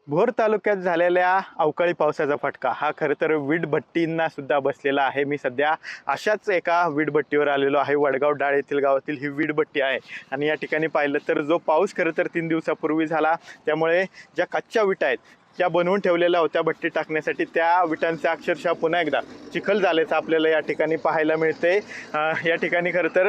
भोर तालुक्यात झालेल्या अवकाळी पावसाचा फटका हा खरं तर वीटभट्टींना सुद्धा बसलेला आहे। मी सध्या अशाच एका वीटभट्टीवर आलेलो आहे। वडगाव डाळ येथील गावातील ही वीटभट्टी आहे आणि या ठिकाणी पाहिलं तर जो पाऊस खरं तर 3 दिवसापूर्वी झाला त्यामुळे ज्या कच्च्या विटा आहेत त्या बनवून ठेवलेल्या होत्या भट्टी टाकण्यासाठी, त्या विटांचे अक्षरशः पुन्हा एकदा चिखल झाल्याचं आपल्याला या ठिकाणी पाहायला मिळते। या ठिकाणी खरं तर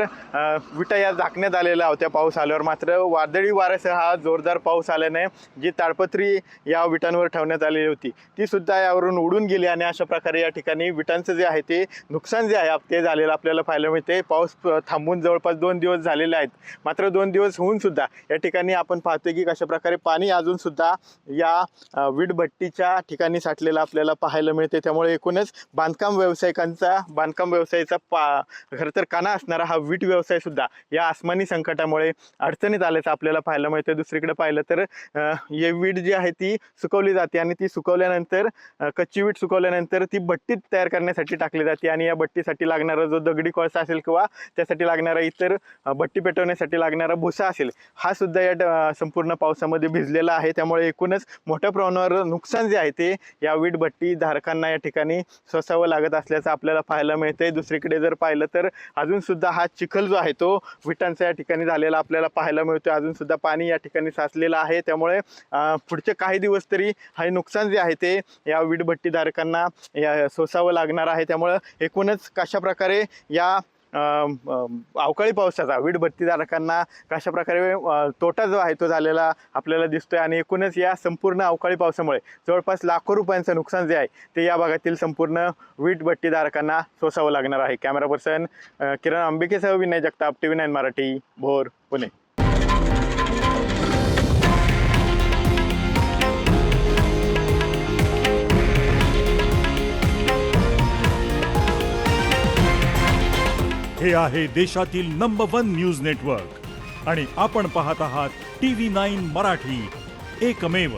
विटा या झाकण्यात आलेल्या होत्या पाऊस आल्यावर, मात्र वादळी वाऱ्यासह हा जोरदार पाऊस आल्याने जी ताडपत्री या विटांवर ठेवण्यात आलेली होती ती सुद्धा यावरून उडून गेली आणि अशा प्रकारे या ठिकाणी विटांचं जे आहे ते नुकसान जे आहे ते झालेलं आपल्याला पाहायला मिळते। पाऊस थांबून जवळपास 2 दिवस झालेले आहेत, मात्र 2 दिवस होऊन सुद्धा या ठिकाणी आपण पाहतोय की कशा प्रकारे पाणी अजून सुद्धा या वीटभट्टीच्या ठिकाणी साठलेलं आपल्याला पाहायला मिळते। त्यामुळे एकूणच बांधकाम व्यवसायाचा खरं तर काना असणारा हा वीट व्यवसाय सुद्धा या आसमानी संकटामुळे अडचणीत आल्याचं आपल्याला पाहायला मिळते। दुसरीकडे पाहिलं तर ही वीट जी आहे ती सुकवली जाते आणि ती सुकवल्यानंतर कच्ची वीट सुकवल्यानंतर ती भट्टी तयार करण्यासाठी टाकली जाते आणि या भट्टीसाठी लागणारा जो दगडी कोळसा असेल किंवा त्यासाठी लागणारा इतर भट्टी पेटवण्यासाठी लागणारा भुसा असेल हा सुद्धा या संपूर्ण पावसामध्ये भिजलेला आहे। त्यामुळे एकूणच मोठ्या प्रमाणावर नुकसान जे आहे ते या वीट भट्टी धारकांना या ठिकाणी सोसावं लागत असल्याचं आपल्याला पाहायला मिळतंय। दुसरीकडे जर पाहिलं तर अजून सुद्धा हा चिखल जो आहे तो विटांचा या ठिकाणी झालेला आपल्याला पाहायला मिळतोय। अजून सुद्धा पाणी या ठिकाणी साचलेलं आहे, त्यामुळे पुढचे काही दिवस तरी हे नुकसान जे आहे ते या वीटभट्टी धारकांना सोसावं लागणार आहे। त्यामुळे एकूणच कशा प्रकारे या अवकाळी पावसाचा वीटभट्टीधारकांना कशा प्रकारे तोटा जो आहे तो झालेला आपल्याला दिसतोय आणि एकूणच या संपूर्ण अवकाळी पावसामुळे जवळपास लाखो रुपयांचं नुकसान जे आहे ते या भागातील संपूर्ण वीटभट्टीधारकांना सोसावं लागणार आहे। कॅमेरा पर्सन किरण अंबिकेसह विनय जगताप, TV9 मराठी, भोर, पुणे। हे आहे देशातील नंबर 1 न्यूज नेटवर्क आणि आपण पाहत आहात TV9 मराठी, एकमेव।